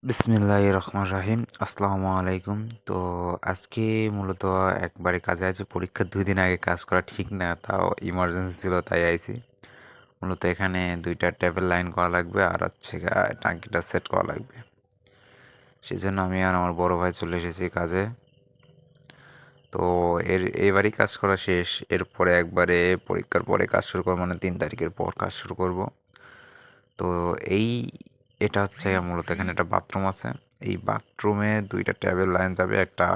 বিসমিল্লাহির রহমানির রহিম। আসসালামু আলাইকুম। তো আজকে মূলত একবারে কাজে আছি। পরীক্ষার ২ দিন আগে কাজ করা ঠিক না। তাও ইমার্জেন্সি ছিল তাই আইছি। মূলত এখানে ২ টা ট্যাপের লাইন করা লাগবে আর হচ্ছে গিয়ে টাঙ্কিটা সেট করা লাগবে। সেজন্য আমি আর আমার বড় ভাই চলে এসেছি কাজে। তো এবারই কাজ করা শেষ। এরপরে একবারে পরীক্ষার পরে কাজ শুরু করব, মানে ৩ তারিখের পর কাজ শুরু করব। তো এই এটা হচ্ছে মূলত এখানে একটা বাথরুম আছে। এই বাথরুমে ২ টা ট্যাপের লাইন যাবে। একটা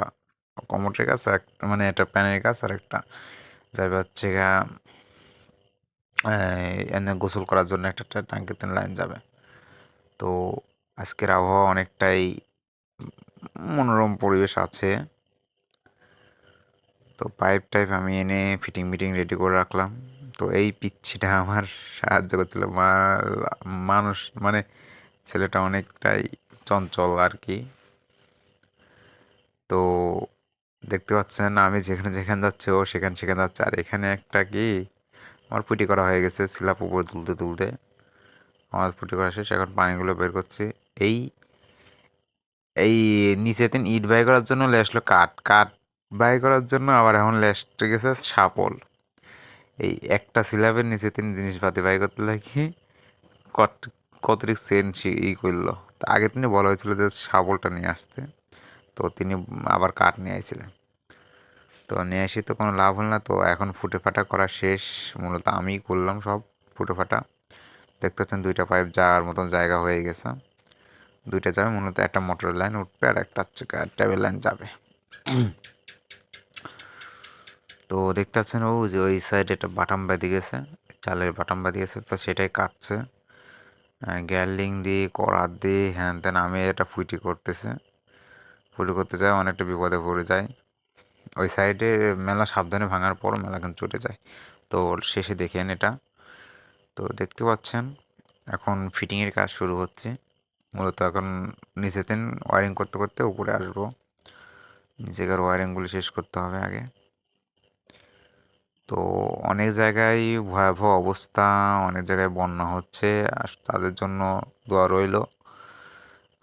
কমোডের কাছে মানে একটা প্যানের কাছে আর একটা যাবে হচ্ছে গিয়া এনে গোসল করার জন্য একটা টাঙ্কিতে লাইন যাবে। তো আজকের আবহাওয়া অনেকটাই মনোরম পরিবেশ আছে। তো পাইপ টাইপ আমি এনে ফিটিং মিটিং রেডি করে রাখলাম। তো এই পিচ্ছিটা আমার সাহায্য করছিল। মানুষ মানে ছেলেটা অনেকটাই চঞ্চল আর কি। তো দেখতে পাচ্ছেন আমি যেখানে যেখানে যাচ্ছে ও সেখানে সেখানে যাচ্ছে। আর এখানে একটা কি আমার পুটি করা হয়ে গেছে স্ল্যাব উপরে তুলতে তুলতে। আমার পুটি করা শেষ, এখন পানিগুলো বের করছি। এই এই নিচে তিন ইট বাই করার জন্য লেসলো কাঠ কাঠ বাই করার জন্য আবার এখন লেসতে গেছে শাপল। এই একটা স্ল্যাবের নিচে তিন জিনিসপাতি বাই করতে লাগি কত কতটুক সেন্ট ই করলো। তা আগে তিনি বলা হয়েছিল যে শাবলটা নিয়ে আসতে, তো তিনি আবার কাঠ নিয়ে আইছিলেন। তো নিয়ে আসি তো কোনো লাভ হল না। তো এখন ফুটে ফাটা করা শেষ। মূলত আমিই করলাম সব ফুটে ফাটা। দেখতে পাচ্ছেন ২ টা পাইপ যাওয়ার মতন জায়গা হয়ে গেছে। ২ টা যাবে, মূলত একটা মোটরের লাইন উঠবে আর একটা হচ্ছে ট্যাবের লাইন যাবে। তো দেখতে পাচ্ছেন ও যে ওই সাইডে একটা বাটাম বাঁধি গেছে, চালের বাটাম বাঁধি গেছে, তো সেটাই কাটছে গ্যারলিং দিয়ে করাত দিয়ে হ্যান ত্যান। আমি এটা ফুটি করতেছে, ফুটি করতে যায় অনেকটা বিপদে পড়ে যায়। ওই সাইডে মেলা সাবধানে ভাঙার পর মেলা কিন্তু চটে যায়। তো শেষে দেখেন এটা। তো দেখতে পাচ্ছেন এখন ফিটিংয়ের কাজ শুরু হচ্ছে। মূলত এখন নিচেতেন ওয়ারিং করতে করতে উপরে আসবো। নিচেকার ওয়ারিংগুলো শেষ করতে হবে আগে। তো অনেক জায়গায় ভয়াবহ অবস্থা, অনেক জায়গায় বন্যা হচ্ছে। আর তাদের জন্য দোয়া রইল,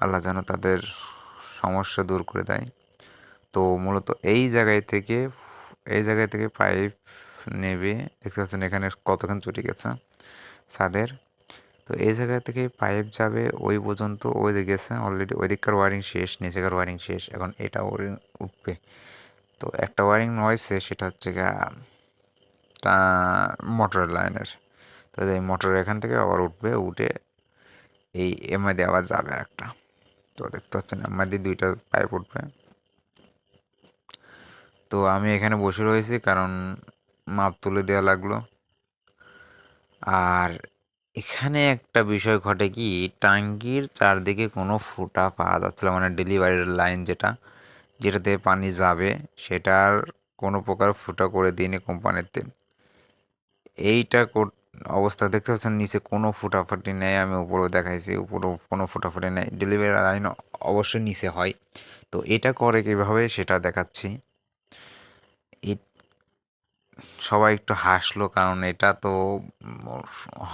আল্লাহ যেন তাদের সমস্যা দূর করে দেয়। তো মূলত এই জায়গায় থেকে পাইপ নেবে। দেখতে পাচ্ছেন এখানে কতক্ষণ চটে গেছে ছাদের। তো এই জায়গা থেকে পাইপ যাবে ওই পর্যন্ত, ওই দিকে গেছে অলরেডি। ওই দিককার ওয়ারিং শেষ, নিচেকার ওয়ারিং শেষ, এখন এটা ওয়ারিং উঠবে। তো একটা ওয়ারিং হয়েছে, সেটা হচ্ছে গা মোটরের লাইনের। তো এই মোটরের এখান থেকে আবার উঠবে, উঠে এই এমআই দিয়ে আবার যাবে একটা। তো দেখতে পাচ্ছেন এমআই দিয়ে ২ টা পাইপ উঠবে। তো আমি এখানে বসে রয়েছি কারণ মাপ তুলে দেওয়া লাগলো। আর এখানে একটা বিষয় ঘটে কি, টাঙ্কির চারদিকে কোনো ফুটা পাওয়া যাচ্ছিল, মানে ডেলিভারির লাইন যেটাতে পানি যাবে সেটার কোনো প্রকার ফুটা করে দিইনি কোম্পানিতে। এইটা অবস্থা দেখতে পাচ্ছেন নিচে কোনো ফুটাফুটি নেই। আমি উপরেও দেখাইছি, উপরেও কোনো ফুটাফুটি নেই। ডেলিভারি লাইন অবশ্যই নিচে হয়। তো এটা করে কীভাবে সেটা দেখাচ্ছি। এই সবাই একটু হাসলো কারণ এটা তো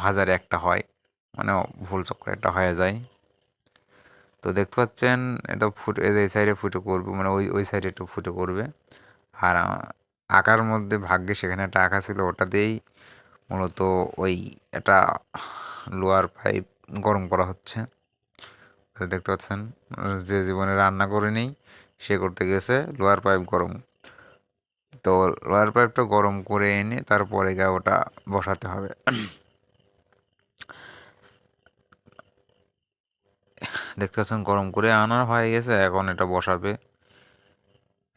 হাজারে একটা হয়, মানে ভুল চক্করে একটা হয়ে যায়। তো দেখতে পাচ্ছেন এটা ফুটে, এই সাইডে ফুটে করবে, মানে ওই ওই সাইডে একটু ফুটে করবে। আর আঁকার মধ্যে ভাগ্যে সেখানে একটা আঁকা ছিল, ওটা দিয়েই মূলত ওই একটা লোহার পাইপ গরম করা হচ্ছে। তো দেখতে পাচ্ছেন যে জীবনে রান্না করেনি সে করতে গেছে লোহার পাইপ গরম। তো লোহার পাইপটা গরম করে এনে তারপরে গা ওটা বসাতে হবে। দেখতে পাচ্ছেন গরম করে আনা হয়ে গেছে, এখন এটা বসাবে।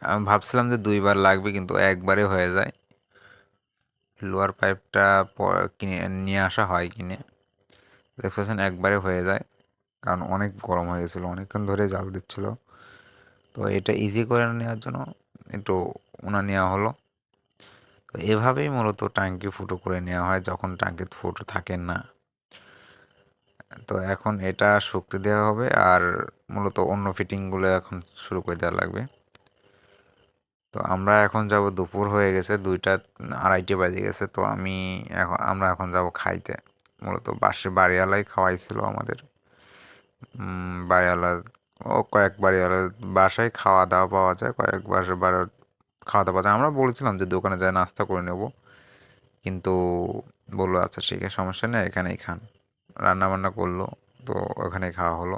আমি ভাবছিলাম যে ২ বার লাগবে, কিন্তু একবারে হয়ে যায়। লোহার পাইপটা কিনে নিয়ে আসা হয় কিনে। দেখতে পাচ্ছেন একবারে হয়ে যায়, কারণ অনেক গরম হয়ে গেছিলো, অনেকক্ষণ ধরে জাল দিচ্ছিল। তো এটা ইজি করে নেওয়ার জন্য একটু উনা নেওয়া হলো। তো এভাবেই মূলত ট্যাঙ্কি ফুটো করে নেওয়া হয় যখন ট্যাঙ্কি ফুটো থাকে না। তো এখন এটা শুকতে দেওয়া হবে, আর মূলত অন্য ফিটিংগুলো এখন শুরু করে দেওয়া লাগবে। তো আমরা এখন যাব, দুপুর হয়ে গেছে, 2টা 2:30 বাজে গেছে। তো আমরা এখন যাব খাইতে। মূলত বাড়িওয়ালাই খাওয়াইছিল আমাদের। বাড়িওয়ালা ও কয়েকবারই হলো, বাসায় খাওয়া দাওয়া পাওয়া যায়, কয়েকবার খাওয়া দাওয়া পাওয়া যায়। আমরা বলেছিলাম যে দোকানে যায় নাস্তা করে নেব, কিন্তু বললো আচ্ছা ঠিক আছে সমস্যা নেই, এখানেই খান। রান্না বান্না করলো, তো ওখানেই খাওয়া হলো।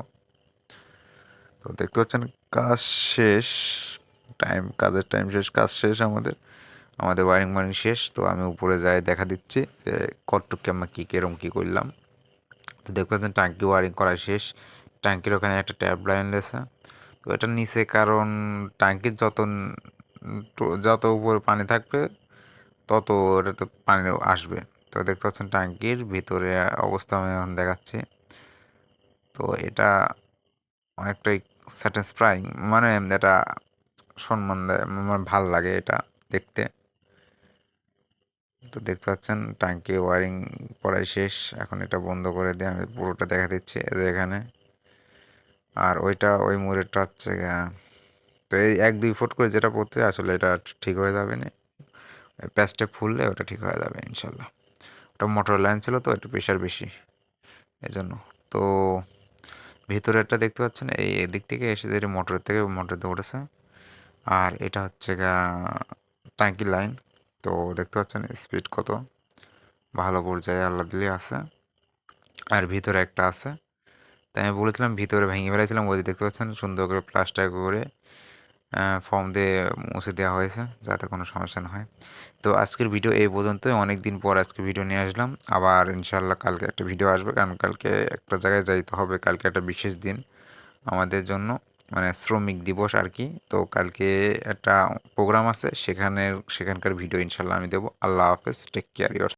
তো দেখতে পাচ্ছেন কাজ শেষ, কাজের টাইম শেষ, কাজ শেষ আমাদের, ওয়ারিং মারিং শেষ। তো আমি উপরে যাই দেখা দিচ্ছি যে কতটুকু আমরা কী কিরম কী করলাম। তো দেখতে পাচ্ছেন ট্যাঙ্কি ওয়ারিং করা শেষ, ট্যাঙ্কির ওখানে একটা ট্যাপ লাইন রয়েছে। তো এটার নিচে কারণ ট্যাঙ্কির যত উপরে পানি থাকবে তত ওটাতে পানি আসবে। তো দেখতে পাচ্ছেন ট্যাঙ্কির ভিতরে অবস্থা আমি এখন দেখাচ্ছি। তো এটা অনেকটাই স্যাটিসফাইং, মানে এটা সম্মান দেয়, আমার ভাল লাগে এটা দেখতে। তো দেখতে পাচ্ছেন ট্যাঙ্কি ওয়ারিং করাই শেষ, এখন এটা বন্ধ করে দিয়ে আমি পুরোটা দেখা দিচ্ছি এই যে এখানে। আর ওই মুরেরটা হচ্ছে তো এই 1-2 ফুট করে যেটা পড়তে আসলে এটা ঠিক হয়ে যাবে না, প্যাচটা ফুললে ওটা ঠিক হয়ে যাবে ইনশাল্লাহ। ওটা মোটর লাইন ছিল তো একটু প্রেশার বেশি এই জন্য। তো ভিতরেরটা দেখতে পাচ্ছেন এই দিক থেকে এসে যেটা মোটর দিয়ে উঠেছে। আর এটা হচ্ছে ট্যাঙ্কি লাইন। তো দেখতে পাচ্ছেন স্পিড কত ভালো পর্যায়ে আল্লাহ দিলে আছে। আর ভিতরে একটা আছে, তাই আমি বলেছিলাম ভিতরে ভেঙে ফেলেছিলাম, ওই যে দেখতে পাচ্ছেন সুন্দর করে প্লাস্টার করে ফর্ম দিয়ে মুছে দেওয়া হয়েছে যাতে কোনো সমস্যা না হয়। তো আজকের ভিডিও এই পর্যন্তই, অনেক দিন পর আজকে ভিডিও নিয়ে আসলাম। আবার ইনশাল্লাহ কালকে একটা ভিডিও আসবে, কারণ কালকে একটা জায়গায় যাইতে হবে, কালকে একটা বিশেষ দিন আমাদের জন্য, মানে শ্রমিক দিবস আর কি। তো কালকে একটা প্রোগ্রাম আছে, সেখানকার ভিডিও ইনশাল্লাহ আমি দেবো। আল্লাহ হাফেজ, টেক কেয়ার ইউর।